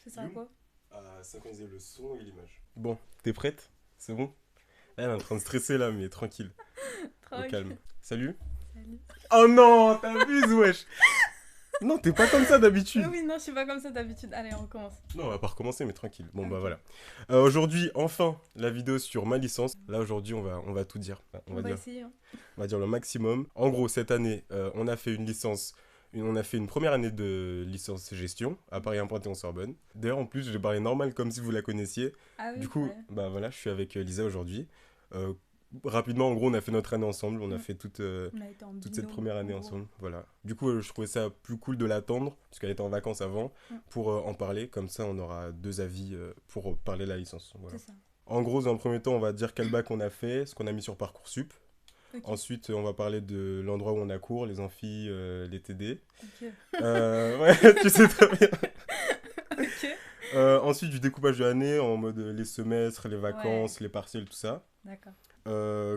Ça sert à quoi? À synchroniser le son et l'image. Bon, t'es prête? C'est bon? Elle est en train de stresser là, mais tranquille, au calme. Tranquille. Salut? Salut. Oh non, t'abuses, wesh! Non, t'es pas comme ça d'habitude. Oui, non, je suis pas comme ça d'habitude. Allez, on recommence. Non, on va pas recommencer, mais tranquille. Bon, bah Ok. voilà. Aujourd'hui, enfin, la vidéo sur ma licence. Là, aujourd'hui, on va tout dire. Enfin, On va essayer. Hein. on va dire le maximum. En gros, cette année, on a fait une licence. On a fait une première année de licence gestion à Paris 1 Panthéon-Sorbonne. D'ailleurs, en plus, je vais parler normal comme si vous la connaissiez. Ah Du oui, coup, ouais. bah voilà, je suis avec Lisa aujourd'hui. Euh, Rapidement, en gros, on a fait notre année ensemble. On a fait On a été en toute cette binôme, première en année gros. ensemble. Voilà. Du coup, je trouvais ça plus cool de l'attendre, parce qu'elle était en vacances avant, pour en parler. Comme ça, on aura deux avis pour parler de la licence. Voilà. C'est ça. En gros, dans un premier temps, on va dire quel bac on a fait, ce qu'on a mis sur Parcoursup. Ok. Ensuite, on va parler de l'endroit où on a cours, les amphis, les TD. Ok. Ouais, tu sais très bien. Ok. Ensuite, du découpage de l'année en mode les semestres, les vacances, Ouais. les partiels, tout ça. D'accord.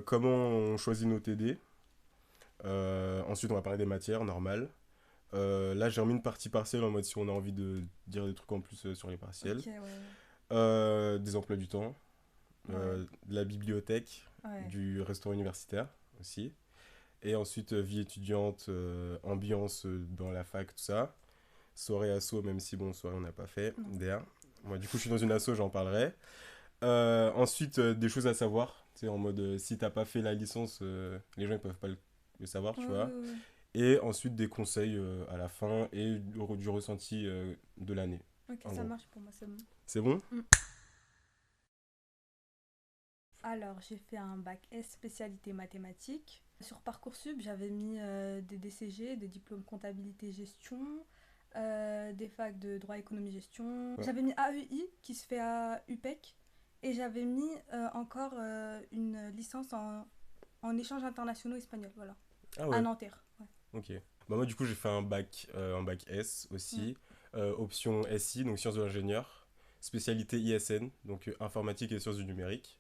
Comment on choisit nos TD. Ensuite, on va parler des matières normales. Là, j'ai remis une partie partielle en mode si on a envie de dire des trucs en plus sur les partiels. Ok, ouais. Des emplois du temps, Ouais. de la bibliothèque, Ouais. du restaurant universitaire aussi. Et ensuite, vie étudiante, ambiance dans la fac, tout ça. Soirée asso, même si bon, soirée on n'a pas fait. Non. D'ailleurs, moi du coup, je suis dans une asso, j'en parlerai. Ensuite, des choses à savoir. Tu sais, en mode si t'as pas fait la licence, les gens ils peuvent pas le savoir, Ouais, tu ouais, vois. ouais. Et ensuite, des conseils à la fin et du ressenti de l'année, Ok, en ça gros. marche pour moi, c'est bon. C'est bon? Alors, j'ai fait un bac S spécialité mathématiques. Sur Parcoursup, j'avais mis des DCG, des diplômes comptabilité gestion, des facs de droit économie gestion. Ouais. J'avais mis AEI qui se fait à UPEC et j'avais mis encore une licence en échanges internationaux espagnols, voilà, Ah à ouais, Nanterre. Ouais. ok. Bah moi, du coup, j'ai fait un bac S Mm. aussi. Option SI, donc sciences de l'ingénieur. Spécialité ISN, donc informatique et sciences du numérique.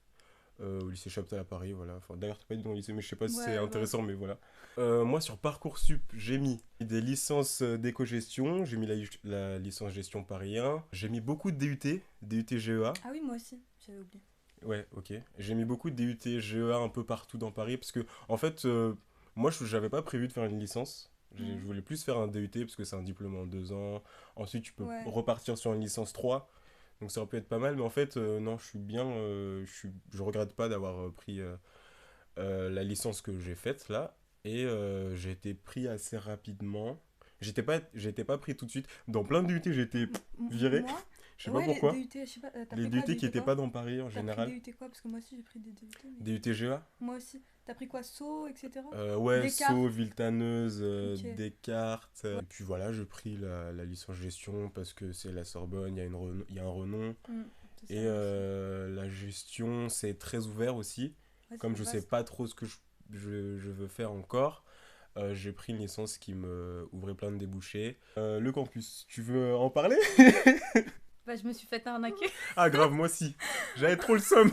Au lycée Chaptal à Paris, voilà. Enfin, d'ailleurs, t'as pas dit dans le lycée, mais je sais pas si c'est Ouais, bah, intéressant, mais voilà. Moi, sur Parcoursup, j'ai mis des licences d'éco-gestion, j'ai mis la licence gestion Paris 1, j'ai mis beaucoup de DUT, DUT GEA. ah oui, moi aussi, j'avais oublié. Ouais, ok. J'ai mis beaucoup de DUT GEA un peu partout dans Paris, parce que, en fait, moi, j'avais pas prévu de faire une licence. Je Mm. voulais plus faire un DUT, parce que c'est un diplôme en 2 ans. Ensuite, tu peux Ouais, repartir sur une licence 3. Donc ça aurait pu être pas mal, mais en fait, non, je suis bien. Je regrette pas d'avoir pris la licence que j'ai faite là. Et j'ai été pris assez rapidement. J'étais pas pris tout de suite. Dans plein de DUT, j'ai été viré. moi, Je sais pas ouais, les pourquoi. DUT, je sais pas, t'as Les pris quoi, DUT qui DUT étaient quoi? pas dans Paris en T'as pris général. DUT quoi? Parce que moi aussi j'ai pris des DUT, mais... DUT GEA. Moi aussi. T'as pris quoi? Sceaux, etc. Ouais, Descartes. Sceaux, Villetaneuse, Ok. Descartes. Ouais. Et puis voilà, j'ai pris la licence gestion parce que c'est la Sorbonne, il y a un renom. C'est ça, Et moi aussi. la gestion, c'est très ouvert aussi. Ouais, Comme c'est je sais vaste. pas trop ce que je veux faire encore, j'ai pris une licence qui me ouvrait plein de débouchés. Le campus, tu veux en parler? Bah, je me suis fait arnaquer. Ah grave, moi aussi. J'avais trop le somme.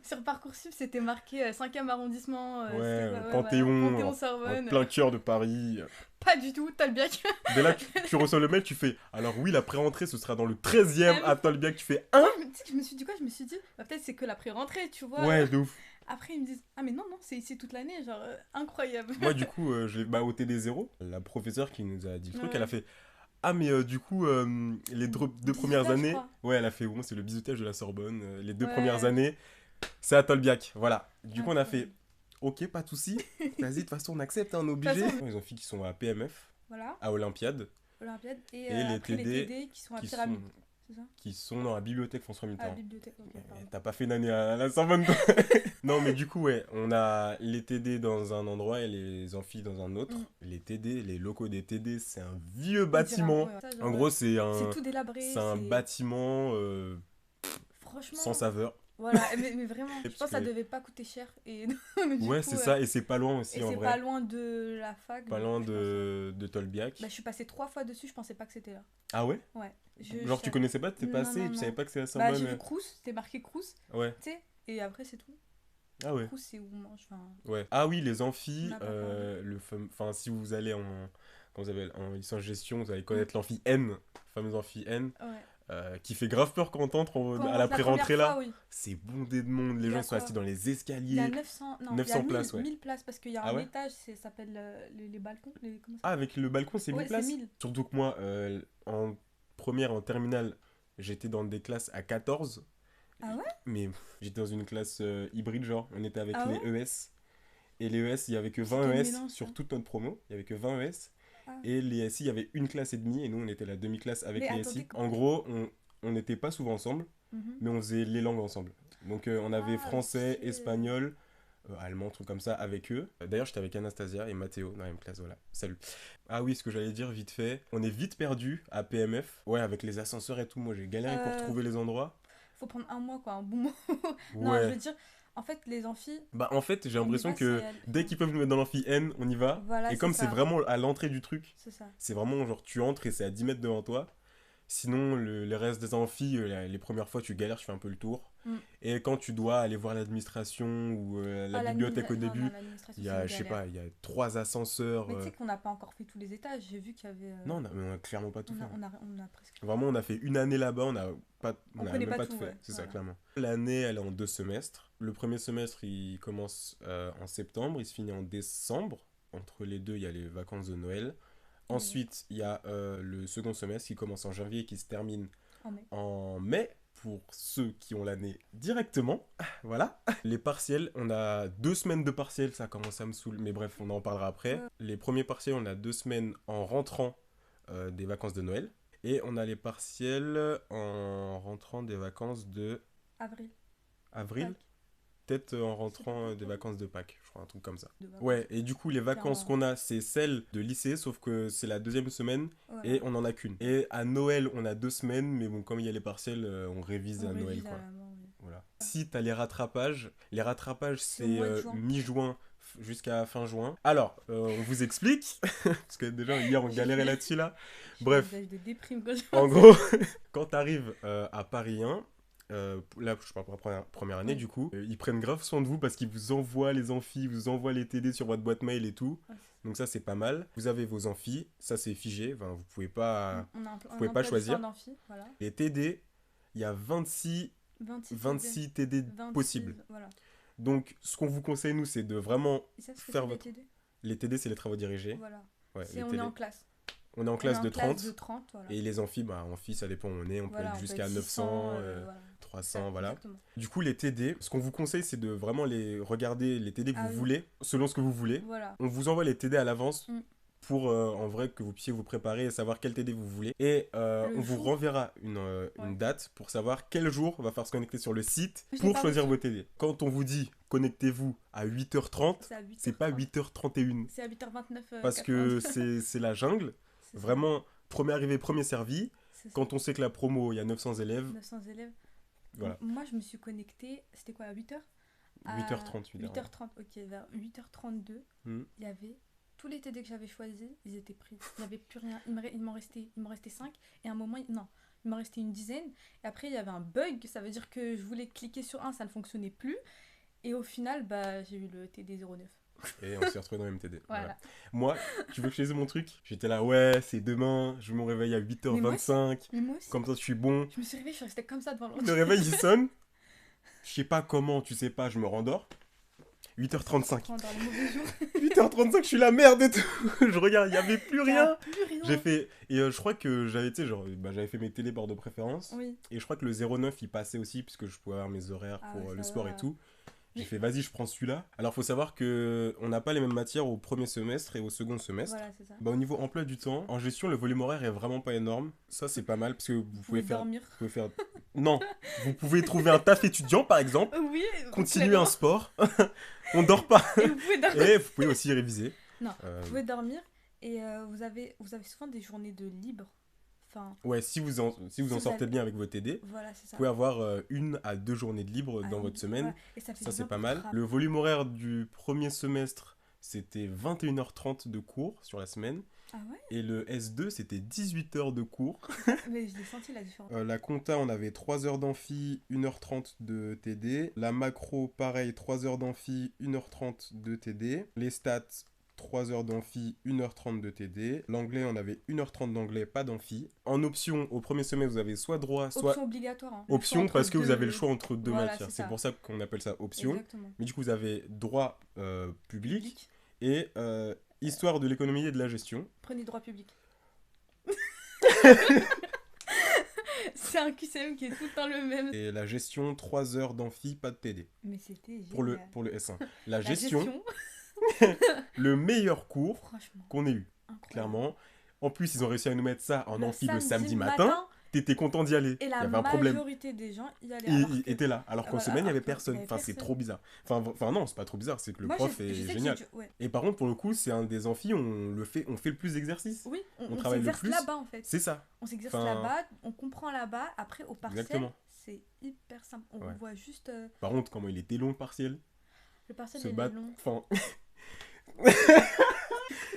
Sur Parcoursup, c'était marqué 5e arrondissement. Ouais, C'était quoi? Ouais, voilà. Panthéon, en Panthéon-Sorbonne. plein cœur de Paris. Pas du tout, Tolbiac. Dès là, tu reçois le mail, tu fais alors oui, la pré-rentrée, ce sera dans le 13e Ah à oui. Tolbiac. Tu fais Tu un. sais, tu sais que je me suis dit quoi? Je me suis dit, bah, peut-être c'est que la pré-rentrée, tu vois. Ouais, de ouf. Après, ils me disent, ah, mais non, non, c'est ici toute l'année. Genre, incroyable. Moi, du coup, bah, au TD0, la professeure qui nous a dit le truc, elle a Ouais. fait ah, mais du coup, les deux premières Bisutage, je années, crois. ouais, elle a fait bon, c'est le bizutage de la Sorbonne. Les deux premières Ouais. années, c'est à Tolbiac. Voilà. Du coup, on a fait Incroyable. ok, pas de soucis. Vas-y, de toute façon, on accepte, hein, on est De toute obligé. façon, Ils ont filles qui sont à PMF, voilà, à Olympiade, Olympiade. Et et les après, les TD TD qui sont à qui sont, Pyramide. C'est ça? qui sont dans la bibliothèque François À la Mitterrand. bibliothèque, ok, pardon. T'as pas fait une année à la Sorbonne, toi. Non, mais du coup, ouais, on a les TD dans un endroit et les amphis dans un autre. Les TD, les locaux des TD, c'est un vieux On dirait bâtiment. ouais, ça, genre, En gros, c'est tout délabré, c'est un c'est... bâtiment sans Franchement, saveur. voilà, mais vraiment, je Parce pense que ça que... devait pas coûter cher. Et du Ouais, coup, c'est ça, et c'est pas loin et aussi en c'est vrai. pas loin de la fac, Pas donc loin je pense... de Tolbiac. Bah, je suis passée 3 fois dessus, je pensais pas que c'était là. Ah ouais? Ouais. Genre, tu connaissais pas, t'es Non, passé et non, tu savais non. pas que c'est la Bah, Sorbonne. j'ai vu Crous, c'était marqué Crous, Ouais. tu sais, et après c'est tout. Ah ouais. Crous, c'est où on mange, enfin... Ouais. Ah oui, les On amphis, n'a pas parlé. enfin, si vous allez quand vous avez en licence gestion, vous allez connaître l'amphi N, le fameux amphi N. Ouais. qui fait grave peur quand on entre à la La première pré-rentrée fois, là. oui. C'est bondé de monde, les Il y gens a ils sont quoi? assis dans les Il y a escaliers. 900, non, il y a 900 places, ouais. 1000 places parce qu'il y a Ah un ouais? étage, ça s'appelle les balcons. Comment ça Ah, s'appelle? avec le balcon, c'est 1000 Ouais, c'est places? 1000. Surtout que moi, en première, en terminale, j'étais dans des classes à 14. Ah ouais? Mais j'étais dans une classe hybride, genre, on était avec Ah les ouais? E.S. Et les E.S., il y avait que C'est 20 quel E.S. mélange ça? sur toute notre promo. Il y avait que 20 E.S. Ah. Et les S.I., il y avait une classe et demie. Et nous, on était la demi-classe avec Mais les attendez, S.I. En gros, on n'était pas souvent ensemble, Mhm. mais on faisait les langues ensemble. Donc, on avait Ah, français, ok. espagnol, allemand, truc comme ça, avec eux. D'ailleurs, j'étais avec Anastasia et Mathéo dans la même classe, voilà. Salut. Ah oui, ce que j'allais dire vite fait, on est vite perdu à PMF. Ouais, avec les ascenseurs et tout, moi j'ai galéré pour Euh, trouver les endroits. Faut prendre un mois, quoi, un bon mois. Non, je veux Ouais. dire, en fait, les amphis, Bah en fait, j'ai on y l'impression va sans y que aller. dès Enfin, qu'ils peuvent nous mettre dans l'amphi N, on y va. voilà, Et c'est comme c'est ça. vraiment à l'entrée du truc, C'est ça. c'est vraiment genre tu entres et c'est à 10 mètres devant toi. Sinon, les restes des amphis, les premières fois tu galères, tu fais un peu le tour. Mm. Et quand tu dois aller voir l'administration ou la Ah, bibliothèque au non, non, début, l'administration, il y c'est une a, je sais galère. pas, il y a 3 ascenseurs. Mais tu sais qu'on n'a pas encore fait tous les étages. J'ai vu qu'il y avait. Non, on a clairement pas tout fait. On a presque. Vraiment, on a fait une année là-bas, on On a connaît même pas pas tout, tout fait, ouais. c'est ça, Voilà. clairement. L'année, elle est en 2 semestres. Le premier semestre, il commence en septembre, il se finit en décembre. Entre les deux, il y a les vacances de Noël. Et Ensuite, il y a le second semestre qui commence en janvier et qui se termine en mai. en mai. Pour ceux qui ont l'année directement, voilà. Les partiels, on a 2 semaines de partiels, ça commence à me saouler, mais bref, on en parlera après. Les premiers partiels, on a 2 semaines en rentrant des vacances de Noël. Et on a les partiels en rentrant des vacances de Avril. avril, Pâques. peut-être en C'est pas rentrant Pâques, des avril. vacances de Pâques, je crois, un truc comme ça. De vacances. Ouais, et du coup, les C'est vacances en. qu'on a, c'est celles de lycée, sauf que c'est la deuxième semaine Voilà. et on en a qu'une. Et à Noël, on a 2 semaines, mais bon, comme il y a les partiels, on révise On à Noël, révise à quoi. la main, oui. Voilà. Si t'as les rattrapages, C'est au c'est mois de juin. mi-juin jusqu'à fin juin. Alors, on vous explique, parce que déjà hier on galérait là-dessus là. J'ai un Bref, visage de déprime quand je en pense. gros, quand t'arrives à Paris 1, là je parle pour la première année Oui. du coup, ils prennent grave soin de vous parce qu'ils vous envoient les amphis, ils vous envoient les TD sur votre boîte mail et tout. Ouais, Donc ça c'est pas mal. Vous avez vos amphis, ça c'est figé, enfin, vous pouvez pas, on a vous un pouvez pas emploi du temps choisir. d'amphi, voilà. Les TD, il y a 26 26 TD. 26 TD 26, possibles. voilà. Donc, ce qu'on vous conseille, nous, c'est de vraiment Et ça, ce que faire c'est les votre... TD? Les TD, c'est les travaux dirigés. Voilà. Ouais, C'est, les on est TD. en classe. On est en On est classe en de classe 30. de 30, voilà. Et les amphis, bah, amphi, ça dépend où on est. On peut Voilà, être on peut jusqu'à être 900, 600, voilà. 300, voilà. Exactement. Du coup, les TD, ce qu'on vous conseille, c'est de vraiment les regarder, les TD que Ah vous oui. voulez, selon ce que vous voulez. Voilà. On vous envoie les TD à l'avance Mm. pour, en vrai, que vous puissiez vous préparer et savoir quel TD vous voulez. Et Le on vous jour. renverra une Ouais. date pour savoir quel jour on va faire se connecter sur le site Je l'ai pour pas choisir reçu. vos TD. Quand on vous dit connectez-vous à 8h30, C'est à c'est pas 8h30. 8h31. C'est à 8h29. Parce que c'est la jungle. C'est ça. Vraiment, premier arrivé, premier servi. C'est ça. Quand on sait que la promo, il y a 900 élèves, 900 élèves. voilà. Moi, je me suis connectée, c'était quoi, à 8h? 8h30, 8h30, ok, vers 8h32, Hmm. il y avait tous les TD que j'avais choisis, ils étaient pris. Il n'y avait plus rien. Il m'en restait 5. Et à un moment, non, il m'en restait une dizaine. Et après, il y avait un bug. Ça veut dire que je voulais cliquer sur un, ça ne fonctionnait plus. Et au final, bah, j'ai eu le TD 09. Et on s'est retrouvé dans le même TD. Voilà. Voilà. Moi, tu veux que je te dise mon truc? J'étais là, ouais, c'est demain, je me réveille à Mais 8h25. Mais moi aussi, Comme ça, je suis bon. je me suis réveillée, je suis restée comme ça devant Le l'ordi. réveil, il sonne. Je sais pas comment, tu sais pas, je me rendors. 8h35. Dans le mauvais jour. 8h35, je suis la merde et tout. Je regarde, il y avait plus Il y a rien. plus rien. J'ai fait. Et je crois que j'avais, tu sais, genre, bah, j'avais fait mes télébords de préférence. Oui. Et je crois que le 09 il passait aussi, puisque je pouvais avoir mes horaires Ah pour ouais, le ça sport va. et tout. J'ai Mais- fait, vas-y, je prends celui-là. Alors, faut savoir que on n'a pas les mêmes matières au premier semestre et au second semestre. Voilà, c'est ça. Bah, au niveau emploi du temps, en gestion, le volume horaire est vraiment pas énorme. Ça, c'est pas mal, parce que vous pouvez faire. dormir. Vous pouvez faire. Non, vous pouvez trouver un taf étudiant, par exemple. Oui. Continuer un sport. On dort pas. Et vous pouvez dormir. Et vous pouvez aussi réviser. Non, Euh, Vous pouvez dormir et vous avez souvent des journées de libre. Enfin, Ouais, si vous en vous sortez avez- bien avec vos TD, voilà, c'est vous ça. pouvez avoir 1 à 2 journées de libre Ah, dans votre semaine. voilà. Et ça fait Ça, du c'est bien pas pour mal. te Le volume horaire du premier semestre, c'était 21h30 de cours sur la semaine. Ah ouais. Et le S2, c'était 18 heures de cours. Mais je l'ai senti la différence. La compta, on avait 3 heures d'amphi, 1h30 de TD. La macro, pareil, 3 heures d'amphi, 1h30 de TD. Les stats, 3 heures d'amphi, 1h30 de TD. L'anglais, on avait 1h30 d'anglais, pas d'amphi. En option, au premier semestre, vous avez soit droit, soit... Option obligatoire. Hein. Option parce que vous avez le choix entre deux voilà, matières. C'est ça. pour ça qu'on appelle ça option. Exactement. Mais du coup, vous avez droit public Public. et histoire de l'économie et de la gestion. Prenez droit public. C'est un QCM qui est tout le temps le même. Et la gestion, 3 heures d'amphi, pas de TD. Mais c'était génial. Pour le S1. La gestion. Le meilleur cours Franchement. qu'on ait eu, Incroyable. clairement. En plus, ils ont réussi à nous mettre ça en amphi le samedi matin. matin. T'étais content d'y aller. Et Il y la avait un problème. majorité des gens y allaient. Ils étaient là. Alors qu'en voilà, semaine, il n'y avait alors personne. qu'il y avait Enfin, c'est personne. trop bizarre. Enfin, non, c'est pas trop bizarre. C'est que le Moi, prof je est sais que génial. ouais. Et par contre, pour le coup, c'est un des amphis, on fait le plus d'exercices. Oui, on travaille le s'exerce plus. là-bas en fait. C'est ça. On s'exerce Enfin, là-bas, on comprend là-bas. Après, au partiel, Exactement. c'est hyper simple. On Ouais. voit juste. Par contre, comment il était long le partiel. Le partiel, Se il est battre. long. Enfin,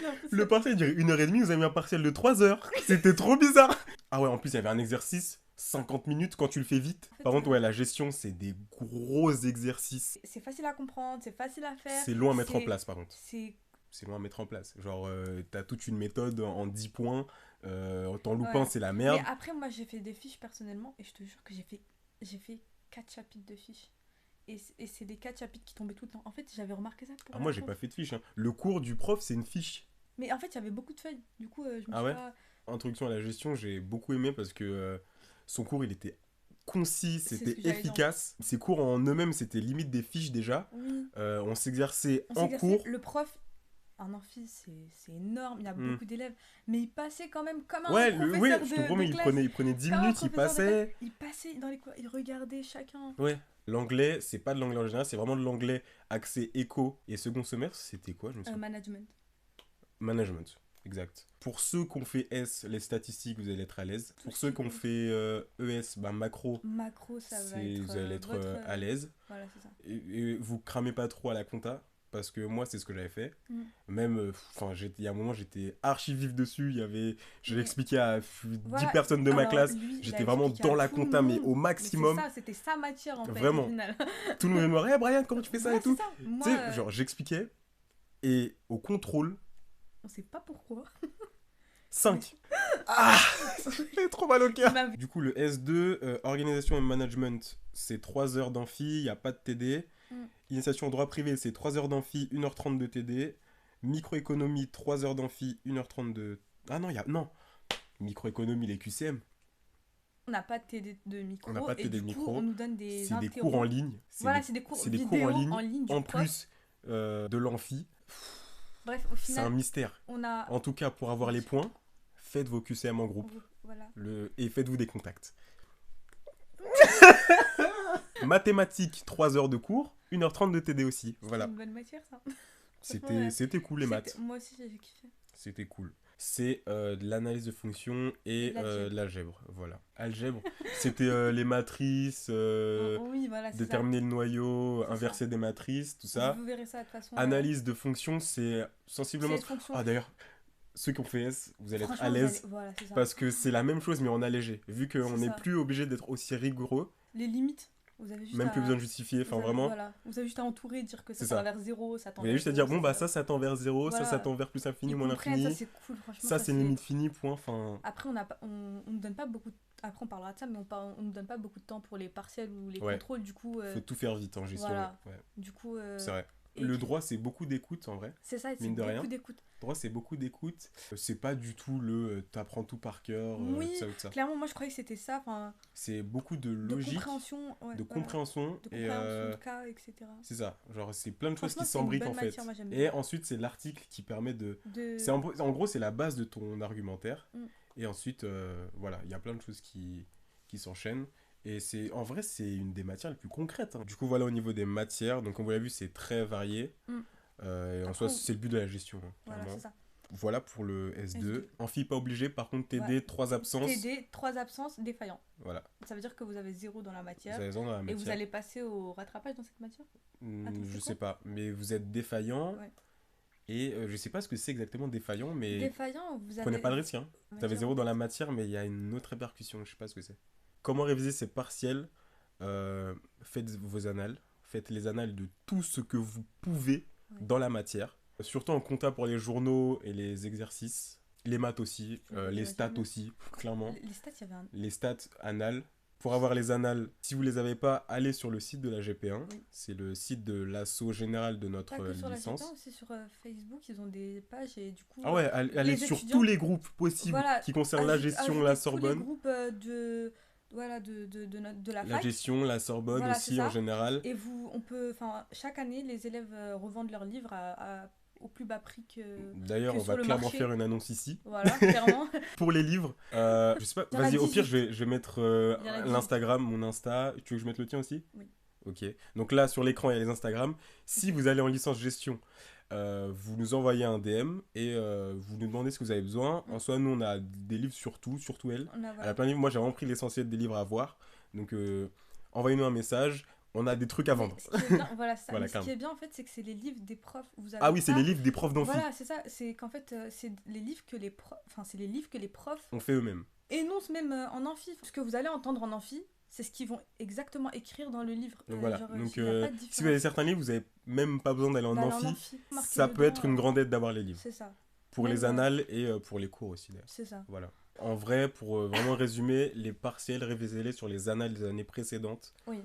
Non, le partiel durait 1h30, vous avez mis un partiel de 3 heures. C'était trop bizarre. Ah ouais, en plus, il y avait un exercice, 50 minutes quand tu le fais vite. En fait, Par contre, ouais, la gestion, c'est des gros exercices. c'est facile à comprendre, c'est facile à faire. C'est long à mettre en c'est- place, par contre. C'est C'est loin à mettre en place. Genre, t'as toute une méthode en 10 points. Ton loupin, Ouais. c'est la merde. Mais après, moi, j'ai fait des fiches personnellement et je te jure que j'ai fait 4 chapitres de fiches. Et c'est des 4 chapitres qui tombaient tout le temps. En fait, j'avais remarqué ça pour Ah, la moi, j'ai prof. pas fait de fiche. Hein. Le cours du prof, c'est une fiche. Mais en fait, il y avait beaucoup de feuilles. Du coup, je me Ah suis ouais pas... Introduction à la gestion, j'ai beaucoup aimé parce que son cours, il était concis, C'est ce c'était que j'allais dire. efficace. Ses cours en eux-mêmes, c'était limite des fiches déjà. Oui. On s'exerçait On en s'exerçait. cours. Le prof, un amphi, c'est énorme. Il y a Mm. beaucoup d'élèves. Mais il passait quand même comme un Ouais, professeur ouais, de, je te promets, de il classe. prenait 10 Comme un minutes, il professeur de passait. classe. Il passait dans les cours. Il regardait chacun. Ouais, l'anglais, c'est pas de l'anglais en général, c'est vraiment de l'anglais axé éco et second semestre. C'était quoi, je me souviens Management. Management, exact. Pour ceux qui ont fait S, les statistiques, vous allez être à l'aise. Pour ceux qui ont fait ES, bah, macro, Macro, ça va être... vous allez être votre... à l'aise. Voilà, c'est ça. Et vous cramez pas trop à la compta, parce que moi, c'est ce que j'avais fait. Mm. Même, enfin, il y a un moment, j'étais archi vif dessus. Je l'ai expliqué à 10 Voilà. personnes de ma Alors, classe. lui, il J'étais a vraiment expliqué dans à la tout le compta, mais monde. au Mais maximum. c'est ça, c'était sa matière en fait, Vraiment. au final. Tout le monde me disait, hey, Brian, comment tu fais ça Ouais, et tout. c'est ça. Moi, Tu sais, genre, j'expliquais. Et au contrôle, on sait pas pourquoi. 5. Ah, j'ai trop mal au cœur. Il m'a- Du coup, le S2, organisation et management, c'est 3 heures d'amphi, il n'y a pas de TD. Mm. Initiation au droit privé, c'est 3 heures d'amphi, 1h30 de TD. Microéconomie, 3 heures d'amphi, 1h30 de... Ah non, non. Microéconomie, les QCM. On n'a pas de TD de micro. On n'a pas de et TD de du coup, micro. on nous donne des C'est des interros. cours en ligne. Voilà, c'est des cours c'est des vidéo cours en ligne. du En prof. plus de l'amphi. Bref, au C'est un final, mystère. on a... En tout cas, pour avoir les points, faites vos QCM en groupe. Voilà. Et faites-vous des contacts. Mathématiques, 3 heures de cours, 1h30 de TD aussi. Voilà. C'est une bonne matière, ça. C'était cool les maths. Moi aussi, j'ai kiffé. C'était cool. C'est de l'analyse de fonctions et L'algèbre. l'algèbre. Voilà. Algèbre, c'était les matrices, Oui, voilà, c'est déterminer le noyau, C'est inverser des matrices, tout ça. ça. Vous verrez ça de toute façon. Analyse de fonctions, c'est sensiblement... C'est fonction. Ah d'ailleurs, ceux qui ont fait S, vous allez être Franchement, à vous l'aise. Voilà, c'est ça. Parce que c'est la même chose mais en allégé. Vu qu'on C'est n'est ça. plus obligé d'être aussi rigoureux, Les limites, vous avez juste même à... plus besoin de justifier, enfin vous avez- vraiment. Voilà. Vous avez juste à entourer, dire que ça C'est tend ça. vers 0, ça tend Vous avez vers juste à dire, 0, bon bah ça tend vers 0, Voilà. ça tend vers plus infini, Ils moins comprennent, l'infini. ça c'est cool, franchement. Ça c'est une limite finie, point, enfin... Après, on nous donne pas beaucoup... Après, on parlera de ça, mais on nous donne pas beaucoup de temps pour les partiels ou les Ouais. contrôles, du coup... Faut tout faire vite en gestion. voilà. Ouais. Du coup... C'est vrai. et- Le droit, c'est beaucoup d'écoute en vrai. C'est ça, c'est mine de rien. beaucoup d'écoute. Le droit, c'est beaucoup d'écoute. C'est pas du tout le t'apprends tout par cœur, Oui. tout ça ou tout ça. Clairement, moi, je croyais que c'était ça, enfin... C'est beaucoup de De logique, compréhension, ouais, de voilà. compréhension. De Et compréhension de cas, etc. c'est ça. Genre, c'est plein de choses Franchement, qui c'est une s'embriquent bonne en fait. matière, moi, j'aime Et bien. ensuite, c'est l'article qui permet de. De... En gros, c'est la base de ton argumentaire. Mm. Et ensuite, voilà, il y a plein de choses qui s'enchaînent. Et en vrai, c'est une des matières les plus concrètes. Hein. Du coup, voilà, au niveau des matières, donc comme vous l'avez vu, c'est très varié. Mm. Et en Après, soi, c'est le but de la gestion. Hein, Voilà, clairement. c'est ça. Voilà pour le S2. S2. Amphi, pas obligé. Par contre, TD, Ouais. 3 absences. TD, 3 absences, défaillants. Voilà. Ça veut dire que vous avez 0 dans la Vous matière. avez raison dans la Et matière. vous allez passer au rattrapage dans cette matière. Attends, Je c'est sais quoi pas. Mais vous êtes défaillant. Ouais. Et je sais pas ce que c'est exactement défaillant, mais Défaillant, vous avez... prenez pas de risque. Hein. Vous avez matière. 0 dans la matière, mais il y a une autre répercussion. Je sais pas ce que c'est. Comment réviser ces partiels? Faites vos annales. Faites les annales de tout ce que vous pouvez Ouais. dans la matière. Surtout en compta pour les journaux et les exercices. Les maths aussi, les J'aurais stats jamais. aussi, clairement. Les stats, il y avait un. Les stats annales. Pour avoir les annales, si vous les avez pas, allez sur le site de la GP1. Oui. C'est le site de l'asso général de notre Pas que sur la GP1, licence. aussi sur Facebook, ils ont des pages et du coup, Ah ouais, allez les sur tous étudiants, les groupes possibles voilà, qui concernent la gestion, la ajoutez tous les Sorbonne. groupes voilà, de la La fac. gestion, la Sorbonne Voilà, c'est aussi en ça. général. Et enfin, chaque année, les élèves revendent leurs livres au plus bas prix D'ailleurs, que on va sur le clairement marché. faire une annonce ici. Voilà, clairement. Pour les livres, je sais pas, Il y en a vas-y, au pire, 18. je vais mettre Il y en a 18. l'Instagram, mon Insta. Tu veux que je mette le tien aussi? Oui. Ok. Donc là, sur l'écran, il y a les Instagram. Si vous allez en licence gestion, vous nous envoyez un DM et vous nous demandez ce que vous avez besoin. En soi, nous, on a des livres sur tout elle. On a, Elle voilà. a plein de livres. Moi, j'ai vraiment pris l'essentiel des livres à voir. Donc, envoyez-nous un message. On a des trucs à vendre. Ce qui est bien, voilà, ça. Voilà, Mais ce qui carrément. est bien, en fait, c'est que c'est les livres des profs. Vous Ah avez oui, c'est pas. les livres des profs d'amphi. Voilà, c'est ça. C'est qu'en fait, c'est les livres que les profs. Enfin, c'est les livres que les profs On fait eux-mêmes. énoncent même en amphi. Ce que vous allez entendre en amphi, c'est ce qu'ils vont exactement écrire dans le livre. Donc voilà. Genre, Donc, il n'y a pas de si vous différence. avez certains livres, vous n'avez même pas besoin d'aller en D'aller en amphi. amphi, marquer Ça peut dedans, être une grande aide d'avoir les livres. c'est ça. Pour Même, les annales et pour les cours aussi, d'ailleurs. C'est ça. Voilà. En vrai, pour vraiment résumer, les partiels, révisez-les sur les annales des années précédentes Oui.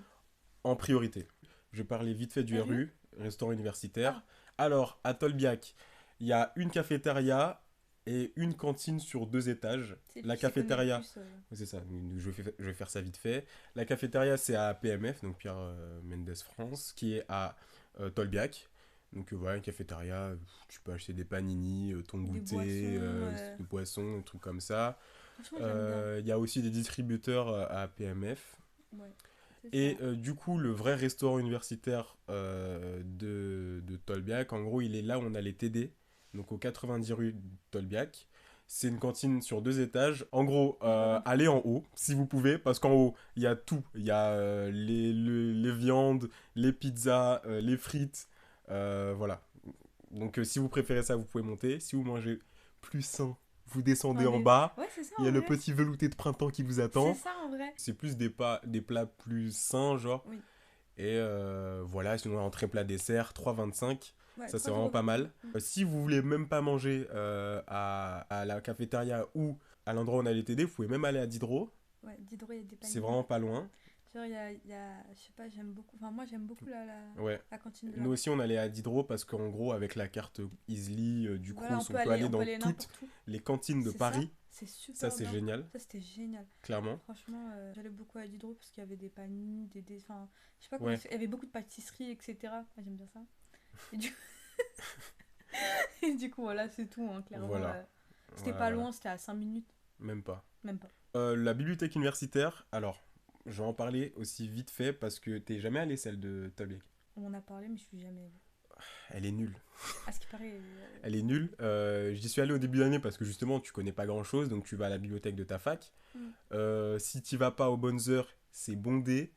en priorité. Je vais parler vite fait du RU. restaurant universitaire. Ah. Alors, à Tolbiac, il y a une cafétéria et une cantine sur 2 étages. C'est La lui qui connaît le cafétéria, plus, c'est ça, donc je vais faire ça vite fait. La cafétéria, c'est à PMF, donc Pierre Mendes France, qui est à Tolbiac. Donc voilà, une cafétéria, tu peux acheter des panini, ton Des goûter, boissons, des boissons, des trucs comme ça. Franchement, j'aime bien. Il y a aussi des distributeurs à PMF. Ouais, c'est Et ça. du coup, le vrai restaurant universitaire de Tolbiac, en gros, il est là où on a les TD, donc au 90 rue de Tolbiac. C'est une cantine sur 2 étages. En gros, Il y a pas d'infos. allez en haut, si vous pouvez, parce qu'en haut, il y a tout. Il y a les viandes, les pizzas, les frites. Voilà. Donc, si vous préférez ça, vous pouvez monter. Si vous mangez plus sain, vous descendez en bas. Ouais, c'est ça Il y en a le vrai. petit velouté de printemps qui vous C'est attend. ça en vrai. C'est plus des plats plus sains, genre. Oui. Et voilà, sinon, entrée plat dessert, 3,25. Ouais, Ça, c'est 3 vraiment euros. pas mal. Mm. Si vous voulez même pas manger à la cafétéria ou à l'endroit où on a les TD, vous pouvez même aller à Diderot. Ouais, Diderot, il y a des C'est paniers. vraiment pas loin. Genre, je sais pas, j'aime beaucoup. Enfin, moi, j'aime beaucoup Ouais. la cantine de Nous aussi, on allait à Diderot parce qu'en gros, avec la carte Easily du Voilà, Crous, on peut aller on peut dans aller toutes n'importe où. les cantines de C'est Paris. C'est super Ça, c'est bien. génial, Ça, c'était génial. clairement. Franchement, j'allais beaucoup à Diderot parce qu'il y avait des paniers, enfin, je sais pas Ouais. il y avait beaucoup de pâtisseries, etc. Moi, j'aime bien ça. Et du, Et du coup, voilà, c'est tout, hein, clairement. Voilà. C'était Voilà, pas voilà. loin, c'était à 5 minutes, Même pas. même pas. La bibliothèque universitaire, alors, je vais en parler aussi vite fait parce que t'es jamais allé celle de Tolbiac. On en a parlé, mais je suis jamais allée. Elle est nulle. À ce qui paraît. Elle est nulle. J'y suis allé au début d'année parce que justement, tu connais pas grand chose, donc tu vas à la bibliothèque de ta fac. Si tu vas pas aux bonnes heures, c'est bondé.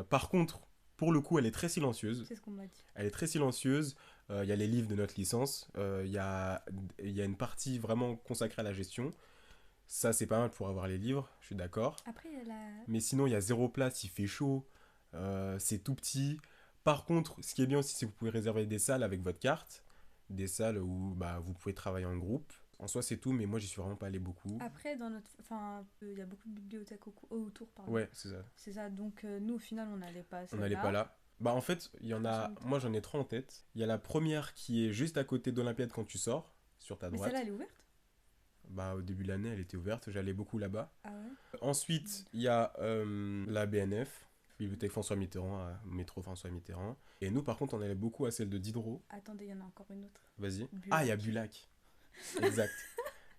Par contre, pour le coup, elle est très silencieuse. C'est ce qu'on m'a dit. Elle est très silencieuse. Il y a les livres de notre licence. Il y a une partie vraiment consacrée à la gestion. Ça, c'est pas mal pour avoir les livres, je suis d'accord. Après, il y a la. Mais sinon, il y a 0 place, il fait chaud. C'est tout petit. Par contre, ce qui est bien aussi, c'est que vous pouvez réserver des salles avec votre carte. Des salles où vous pouvez travailler en groupe. En soi, c'est tout, mais moi, j'y suis vraiment pas allé beaucoup. Après, enfin, il y a beaucoup de bibliothèques autour, pardon. Ouais, c'est ça. C'est ça, donc nous, au final, on n'allait pas à On n'allait celle-là. pas là. Bah, en fait, il y en a. Moi, j'en ai 3 en tête. Il y a la première qui est juste à côté d'Olympiade quand tu sors, sur ta Mais droite. celle-là, elle est ouverte? Bah, au début de l'année, elle était ouverte. J'allais beaucoup là-bas. Ah ouais? Ensuite, il y a la BNF, Bibliothèque François Mitterrand, à métro François Mitterrand. Et nous, par contre, on allait beaucoup à celle de Diderot. Attendez, il y en a encore une autre. Vas-y. Bulac. Ah, il y a Bulac. Exact.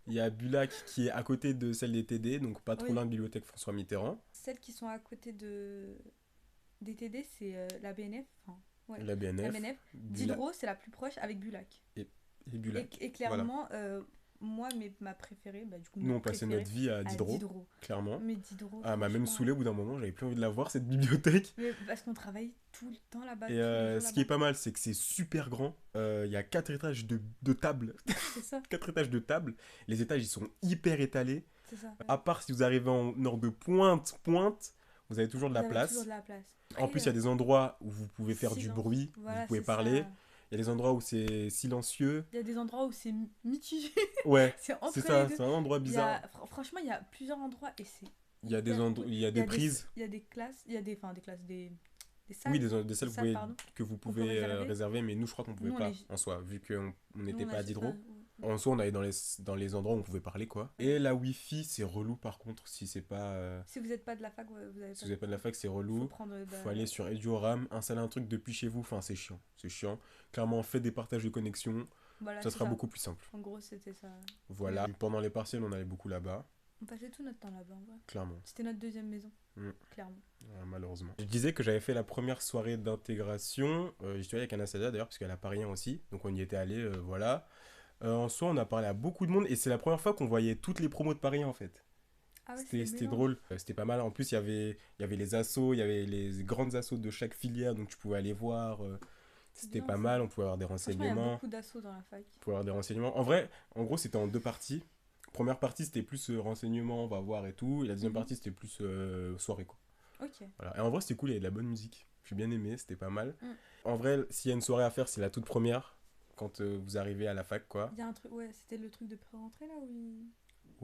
Il y a Bulac qui est à côté de celle des TD, donc pas trop Oui. loin de Bibliothèque François Mitterrand. Celles qui sont à côté des TD, c'est la BNF. Enfin, ouais. La La BNF. BNF. Bulac Diderot, c'est la plus proche avec Bulac. et Bulac. Et clairement, moi, ma préférée, du coup, Nous, on notre passait préférée, notre vie à à Diderot, clairement. Mais Diderot, Ah, m'a même franchement, saoulé au bout d'un moment, j'avais plus envie de la voir, cette bibliothèque. mais parce qu'on travaille tout le temps là-bas. Et tous les jours ce qui est là-bas. pas mal, c'est que c'est super grand. Il y a 4 étages de tables. C'est ça, 4 étages de tables. Les étages, ils sont hyper étalés. c'est ça. À part si vous arrivez en heure de pointe, vous avez toujours de la Vous avez place. toujours de la place. En plus, il y a des endroits où vous pouvez faire du silence. bruit, Voilà, vous pouvez c'est parler. ça. Il y a des endroits où c'est silencieux. Il y a des endroits où c'est mitigé. Ouais, C'est c'est entre les ça, deux. c'est un endroit bizarre. Franchement, il y a plusieurs endroits et c'est Il y a des hyper cool. il y a des prises. Il y a des classes, il y a des, enfin, des classes, des Oui, salles. des Des salles salles, pardon, que vous qu'on peut pouvez réserver. réserver, mais nous, je crois qu'on pouvait Nous, pas en soi, vu qu'on nous, n'était on pas à achète pas. Diderot. En soi, on allait dans les endroits où on pouvait parler, quoi. Et la Wi-Fi, c'est relou par contre, si c'est pas. Si vous n'êtes pas de la fac, vous avez Si pas vous de n'êtes pas de la fac, c'est faut relou. prendre Faut aller sur Eduoram, installer un truc depuis chez vous. Enfin, c'est chiant. C'est chiant. Clairement, faites des partages de connexion. Voilà, Ça c'est sera ça. beaucoup plus simple. En gros, c'était ça. Voilà. Pendant les partiels, on allait beaucoup là-bas. On passait tout notre temps là-bas, en vrai. Clairement. C'était notre deuxième maison, Mm. clairement. Malheureusement. Je disais que j'avais fait la première soirée d'intégration. J'y suis allé avec Anastasia d'ailleurs, parce qu'elle a Paris 1 aussi. Donc on y était allé, voilà. En soi, on a parlé à beaucoup de monde et c'est la première fois qu'on voyait toutes les promos de Paris 1 en fait. Ah ouais, c'était C'était mélange. drôle, c'était pas mal. En plus, il y avait les assos, il y avait les grandes assos de chaque filière, donc tu pouvais aller voir. C'est C'était bien, pas ça. mal, on pouvait avoir des Franchement, il y a renseignements. beaucoup d'assauts dans la fac. On pouvait avoir des renseignements. En vrai, en gros, c'était en deux parties. Première partie, c'était plus renseignements, on va voir et tout. Et la deuxième Mhm. partie, c'était plus soirée, quoi. Ok. Voilà. Et en vrai, c'était cool, il y avait de la bonne musique. J'ai bien aimé, c'était pas mal. Mm. En vrai, s'il y a une soirée à faire, c'est la toute première, quand vous arrivez à la fac, quoi. Il y a un truc, ouais, c'était le truc de pré-rentrée là où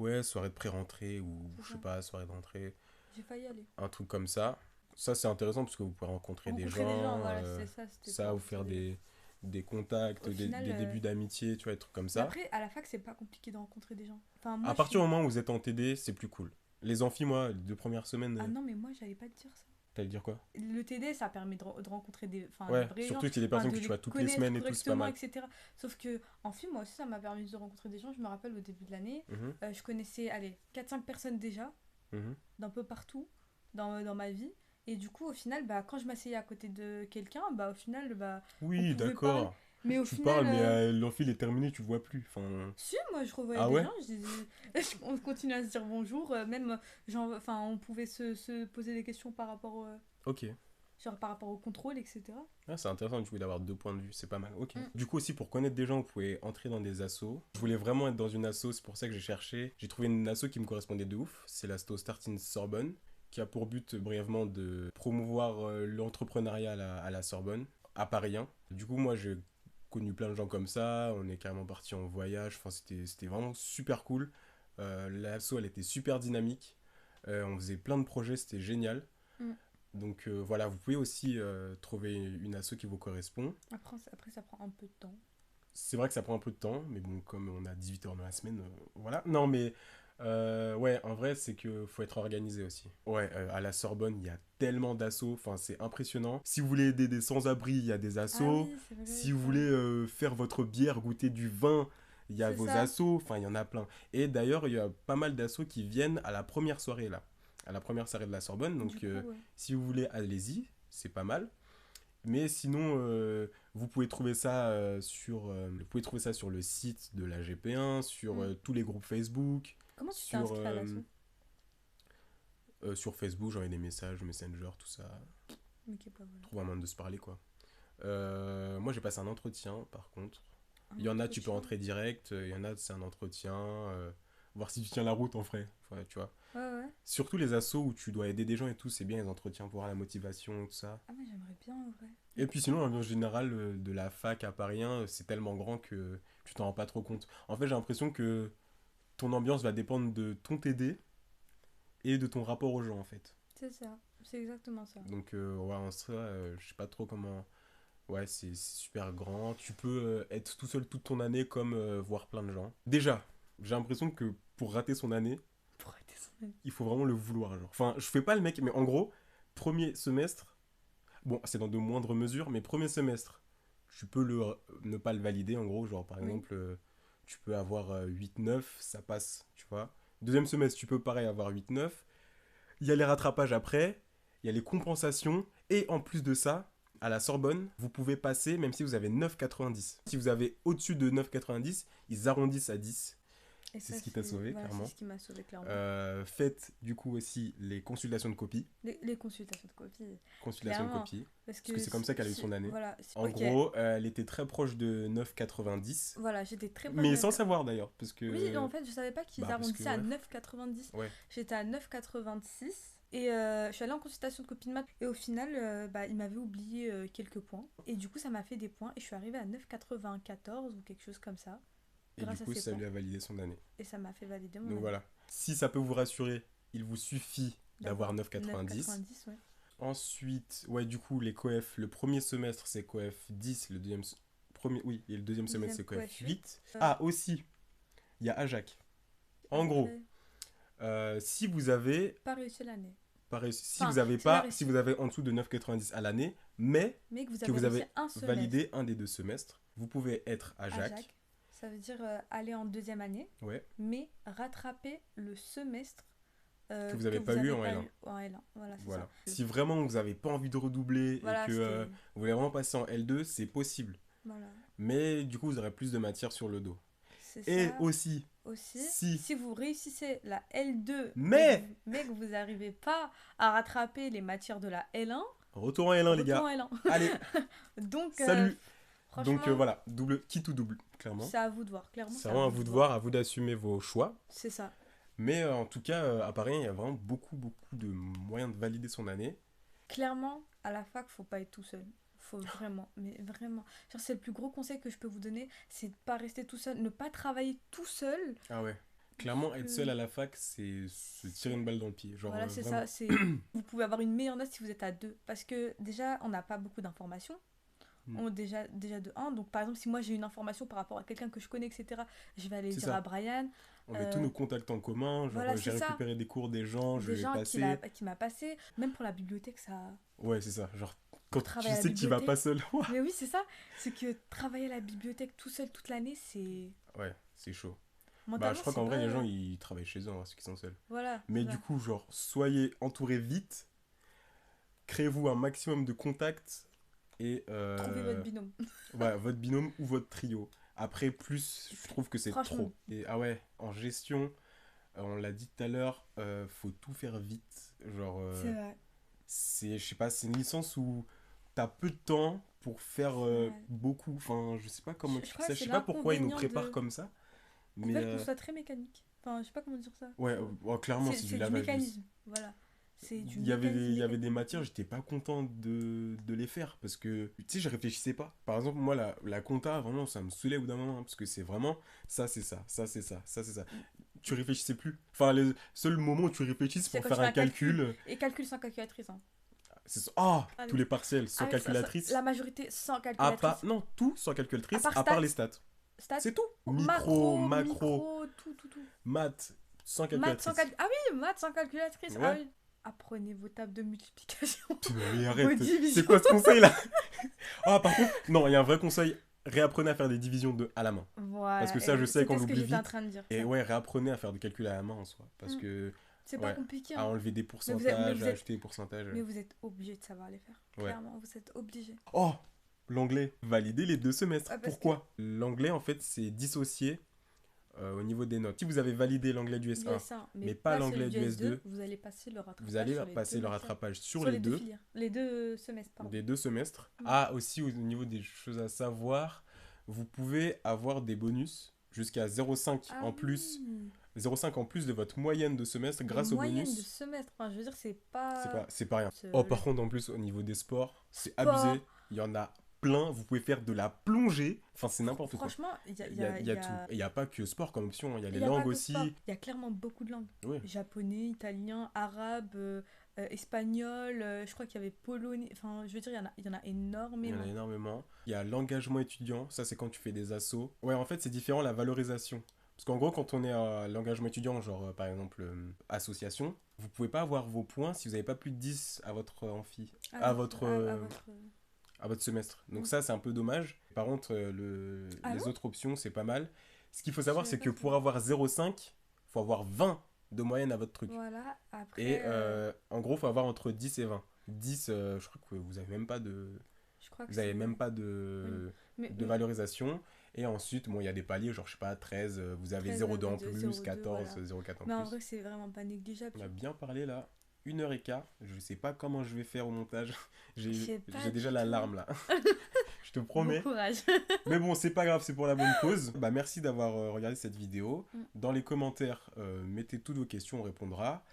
Ouais, soirée de pré-rentrée ou C'est je sais ça. pas, soirée de rentrée, J'ai failli aller. un truc comme ça. Ça, c'est intéressant parce que vous pouvez rencontrer des Rencontrer des gens, gens, voilà, c'est ça, c'était ça, pas vous faire stylé. des contacts, Au final, des débuts d'amitié, tu vois, des trucs comme mais ça. après, à la fac, c'est pas compliqué de rencontrer des gens. Enfin, moi, À partir du moment où vous êtes en TD, c'est plus cool. Les amphis, moi, les 2 premières semaines, Ah non, mais moi, j'allais pas te dire ça. t'allais dire quoi? Le TD, ça permet de rencontrer des Ouais, vrais gens, surtout qu'il y a des personnes de que tu les vois toutes les connaître semaines et tout, c'est pas correctement, mal. etc. Sauf que en film, moi aussi, ça m'a permis de rencontrer des gens. Je me rappelle au début de l'année, Mhm, je connaissais, allez, 4-5 personnes déjà, mhm. d'un peu partout dans ma vie. Et du coup, au final, bah, quand je m'asseyais à côté de quelqu'un, bah, au final, bah, on Oui, pouvait parler. d'accord. Mais au Tu final, parles, mais l'amphi il est terminé, tu le vois plus. Enfin... si, moi, je revoyais Ah des ouais? gens, je disais, on continuait à se dire bonjour, même, genre, enfin, on pouvait se poser des questions par rapport Ok. genre par rapport au contrôle, etc. Ah, c'est intéressant du coup d'avoir 2 points de vue, c'est pas mal. Ok. Mm. Du coup aussi pour connaître des gens, vous pouvez entrer dans des assos. Je voulais vraiment être dans une asso, c'est pour ça que j'ai cherché. J'ai trouvé une asso qui me correspondait de ouf. C'est l'asso Starting Sorbonne, qui a pour but brièvement de promouvoir l'entrepreneuriat à la Sorbonne, à Paris 1. Du coup moi j'ai connu plein de gens comme ça, on est carrément parti en voyage, enfin c'était vraiment super cool. L'asso elle était super dynamique, on faisait plein de projets, c'était génial. Mm. Donc voilà, vous pouvez aussi trouver une asso qui vous correspond. Après, ça prend un peu de temps. C'est vrai que ça prend un peu de temps, mais bon, comme on a 18 heures dans la semaine, voilà. Non, mais ouais, en vrai, c'est que faut être organisé aussi. Ouais, à la Sorbonne, il y a tellement d'assauts, enfin, c'est impressionnant. Si vous voulez aider des sans-abri, il y a des Ah assos. oui, c'est vrai. Si vous ça. voulez faire votre bière, goûter du vin, il y a C'est vos ça. assos, enfin, il y en a plein. Et d'ailleurs, il y a pas mal d'assos qui viennent à la première soirée, là. À la première soirée de la Sorbonne, donc Du coup, ouais. si vous voulez, allez-y, c'est pas mal. Mais sinon, vous pouvez trouver ça vous pouvez trouver ça sur le site de la GP1, sur Mm. tous les groupes Facebook, Comment tu t'es sur, inscrit à l'asso? sur Facebook, j'envoie des messages, Messenger, tout ça. Ok, pas voilà. Trouve un moyen de se parler, quoi. Moi, j'ai passé un entretien, par contre. Un Il y en a, tu peux entretien. entrer direct. Il y en a, c'est un entretien. Voir si tu tiens la route, en vrai. Ouais, tu vois. Ouais, ouais. Surtout les assos où tu dois aider des gens et tout, c'est bien les entretiens pour avoir la motivation, tout ça. Ah, mais j'aimerais bien en vrai. Et puis sinon, l'ambiance générale de la fac à Paris 1, c'est tellement grand que tu t'en rends pas trop compte. En fait, j'ai l'impression que ton ambiance va dépendre de ton TD et de ton rapport aux gens, en fait. C'est ça. C'est exactement ça. Donc, ouais, en soi, je sais pas trop comment... Ouais, c'est super grand. Tu peux être tout seul toute ton année comme voir plein de gens. Déjà, j'ai l'impression que pour rater son année, Pour arrêter son année. il faut vraiment le vouloir. Genre. Enfin, je fais pas le mec, mais en gros, premier semestre, bon, c'est dans de moindres mesures, mais premier semestre, tu peux ne pas le valider, en gros. Genre, par Oui. exemple, tu peux avoir 8-9, ça passe, tu vois. Deuxième semestre, tu peux pareil avoir 8-9. Il y a les rattrapages après, il y a les compensations, et en plus de ça, à la Sorbonne, vous pouvez passer même si vous avez 9,90. Si vous avez au-dessus de 9,90, ils arrondissent à 10. Et C'est ça, ce qui t'a sauvé, voilà, clairement. c'est ce qui m'a sauvé, clairement. Faites du coup aussi les consultations de copie. Les consultations de copie. Consultation de Clairement. copie. Parce que c'est comme ça qu'elle a eu son année. Voilà. En Ok. gros, elle était très proche de 9,90. Voilà, j'étais très proche Mais de sans 9,90. savoir d'ailleurs. Parce que... Oui, en fait, je savais pas qu'ils Bah, parce que, arrondissaient à ouais. 9,90. Ouais. J'étais à 9,86. Et je suis allée en consultation de copie de maths. Et au final, il m'avait oublié quelques points. Et du coup, ça m'a fait des points. Et je suis arrivée à 9,94 ou quelque chose comme ça, Et du grâce à coup, ces ça points. lui a validé son année. Et ça m'a fait valider mon Donc année. voilà. Si ça peut vous rassurer, il vous suffit d'avoir D'avoir 9,90. 9,90, ouais. Ensuite, ouais, du coup, les coef, le premier semestre, c'est coef 10, le deuxième, premier, oui, et le deuxième semestre, Deuxième c'est coef coef 8. 8. Ah, aussi, il y a AJAC. En gros, Après, si vous avez pas réussi l'année. pas réussi, si Enfin, vous avez si on a pas, si réussi, vous avez en dessous de 9,90 à l'année, mais mais que vous que avez vous réussi avez un semestre validé un des 2 semestres, vous pouvez être à AJAC. Jacques, ça veut dire aller en deuxième année, Ouais, mais rattraper le semestre que vous que n'avez vous pas eu n'avez en pas L1. eu en L1. Voilà, c'est ça. Voilà. Si vraiment vous n'avez pas envie de redoubler et Voilà, que c'était. vous voulez vraiment passer en L2, c'est possible. Voilà, Mais du coup, vous aurez plus de matière sur le dos. c'est Et ça. aussi, Aussi, si, si vous réussissez la L2, mais, mais que vous n'arrivez pas à rattraper les matières de la L1, retour en L1, les retour gars. en L1. Allez, Donc, salut. Donc franchement, voilà, double, qui tout double, clairement. c'est à vous de voir. Clairement, C'est c'est à vraiment à vous vous de de voir. voir, à vous d'assumer vos choix. C'est ça. Mais en tout cas, à Paris, il y a vraiment beaucoup, beaucoup de moyens de valider son année. Clairement, à la fac, faut pas être tout seul. Faut vraiment, mais vraiment. Genre, c'est le plus gros conseil que je peux vous donner, c'est de pas rester tout seul, ne pas travailler tout seul. Ah ouais. Clairement, être seul Euh, à la fac, c'est se tirer une balle dans le pied. Genre, Voilà, c'est vraiment. ça. C'est vous pouvez avoir une meilleure note si vous êtes à deux, parce que déjà, on n'a pas beaucoup d'informations. Mm. Déjà de un. Donc, par exemple, si moi j'ai une information par rapport à quelqu'un que je connais, etc., je vais aller le C'est dire à ça. Brian. On met tous nos contacts en commun. Genre, Voilà, c'est j'ai ça. récupéré des cours des gens, je Des vais gens passer. qui m'a passé. Même pour la bibliothèque, ça. Ouais, c'est ça. Genre, Pour quand tu travailler à la sais que tu vas bibliothèque. pas seul. Mais oui, c'est ça. C'est que travailler à la bibliothèque tout seul toute l'année, c'est. Ouais, c'est chaud. Bah, je Mentalement, crois c'est qu'en vrai, pas. les gens, ils travaillent chez eux, hein, ceux qui sont seuls. Voilà, Mais c'est du ça. coup, genre, soyez entourés vite. Créez-vous un maximum de contacts. Et Trouvez votre binôme. ouais, votre binôme ou votre trio. Après, plus, je trouve que c'est Franchement. trop. Et ah ouais, en gestion, on l'a dit tout à l'heure, faut tout faire vite. Genre, C'est vrai. c'est, je sais pas, c'est une licence où t'as peu de temps pour faire C'est vrai. beaucoup. Enfin, je sais pas comment Je expliquer crois ça. que Je c'est sais pas pourquoi ils nous l'inconvénient préparent de. comme ça. Ils Mais veulent qu'on soit très mécanique. Enfin, je sais pas comment dire ça. ouais, clairement, c'est du C'est du lavage. mécanisme. Voilà. C'est du Il y avait mécanisme. des matières, j'étais pas content de les faire parce que, tu sais, je réfléchissais pas. Par exemple, moi, la compta, vraiment, ça me saoulait au bout d'un moment hein, parce que c'est vraiment ça, c'est ça, ça, c'est ça, ça, c'est ça. Tu réfléchissais plus. Enfin, le seul moment où tu réfléchis, c'est C'est pour quand tu faire fais un un calcul. calcul. Et calcul sans calculatrice. Hein. C'est ça. Ah, Allez. tous les partiels sans Ah oui, calculatrice. la majorité sans À calculatrice. part, non, tout sans calculatrice, À part à part stats. les stats. Stats. C'est tout. Macro, Macro, tout. maths sans Maths sans calculatrice. Ah oui, maths sans calculatrice. Ah Ouais. oui. Apprenez vos tables de multiplication. Mais Vos arrête, divisions. c'est quoi ce conseil là? Ah, par contre, non, il y a un vrai conseil. Réapprenez à faire des divisions à la main. Voilà. Parce que ça, je sais qu'on c'était ce que l'oublie j'étais en vite. train de dire. Et ça. ouais, réapprenez à faire du calcul à la main en soi. Parce Mm. que, C'est pas ouais, compliqué. à Hein. enlever des mais pourcentages, vous à êtes- ajouter des pourcentages. Mais vous êtes obligé de savoir les faire. Ouais. Clairement, vous êtes obligé. Oh, l'anglais. Valider les 2 semestres. Ouais, parce Pourquoi? L'anglais, en fait, c'est dissocié au niveau des notes. Si vous avez validé l'anglais du Du S1, S1, mais pas l'anglais celui du S2, vous allez passer le rattrapage. vous allez sur les passer deux le matières. rattrapage sur Sur les deux. filières. Les deux semestres, pardon. Des 2 semestres. Mm. Ah, aussi au niveau des choses à savoir, vous pouvez avoir des bonus jusqu'à 0,5 Ah en plus, oui. 0,5 en plus de votre moyenne de semestre grâce Une au moyenne bonus. de semestre. Enfin, je veux dire, c'est pas. C'est pas rien. C'est- Oh, par contre, en plus, au niveau des sports, c'est Sport. abusé. Il y en a plein. Vous pouvez faire de la plongée. Enfin, c'est n'importe quoi. Franchement, il y a, Il y a tout. Et il n'y a pas que sport comme option. Il y a les il y a pas langues que aussi. sport. Il y a clairement beaucoup de langues. Oui. Japonais, italien, arabe, espagnol. Je crois qu'il y avait polonais. Enfin, je veux dire, il y en a Il y en énormément. a énormément. Il y a l'engagement étudiant. Ça, c'est quand tu fais des assos. Ouais, en fait, c'est différent la valorisation. Parce qu'en gros, quand on est à l'engagement étudiant, genre par exemple association, vous pouvez pas avoir vos points si vous n'avez pas plus de 10 à votre amphi, Ah, à votre, votre- à votre semestre. Donc Mm. ça, c'est un peu dommage. Par contre, Ah les non autres options, c'est pas mal. Ce qu'il faut savoir, Je c'est savais que pas ça. pour avoir 0,5, il faut avoir 20 de moyenne à votre truc. Voilà, après. Et en gros, il faut avoir entre 10 et 20. 10, je crois que vous avez même pas de, je crois que vous avez c'est- même pas de, Mais- de mais- valorisation. Et ensuite, bon, il y a des paliers, genre, je sais pas, 13, vous avez 13, 0,2 en 0,2, plus, 0,2, 14, voilà. 0,4 en Mais en plus. vrai, c'est vraiment pas négligeable. On a bien parlé là, 1h15. Je sais pas comment je vais faire au montage. Je sais pas J'ai déjà du la tout. larme là. Je te Bon promets. courage. Mais bon, c'est pas grave, c'est pour la bonne cause. Bah, merci d'avoir regardé cette vidéo. Mm. Dans les commentaires, mettez toutes vos questions, on répondra.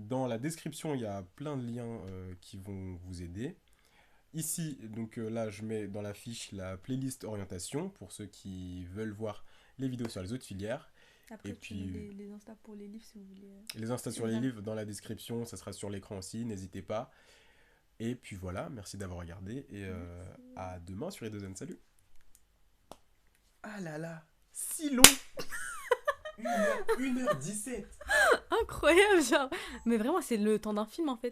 Dans la description, il y a plein de liens qui vont vous aider. Ici, donc là, je mets dans la fiche la playlist orientation pour ceux qui veulent voir les vidéos sur les autres filières. Et Après, tu mets puis, les Insta pour les livres si vous voulez. les instas sur Les les liens. livres dans la description, ça sera sur l'écran aussi, n'hésitez pas. Et puis voilà, merci d'avoir regardé et Merci. à demain sur les deux zones. Salut. Ah là là, si long. 1h17. Incroyable, genre. Mais vraiment, c'est le temps d'un film en fait.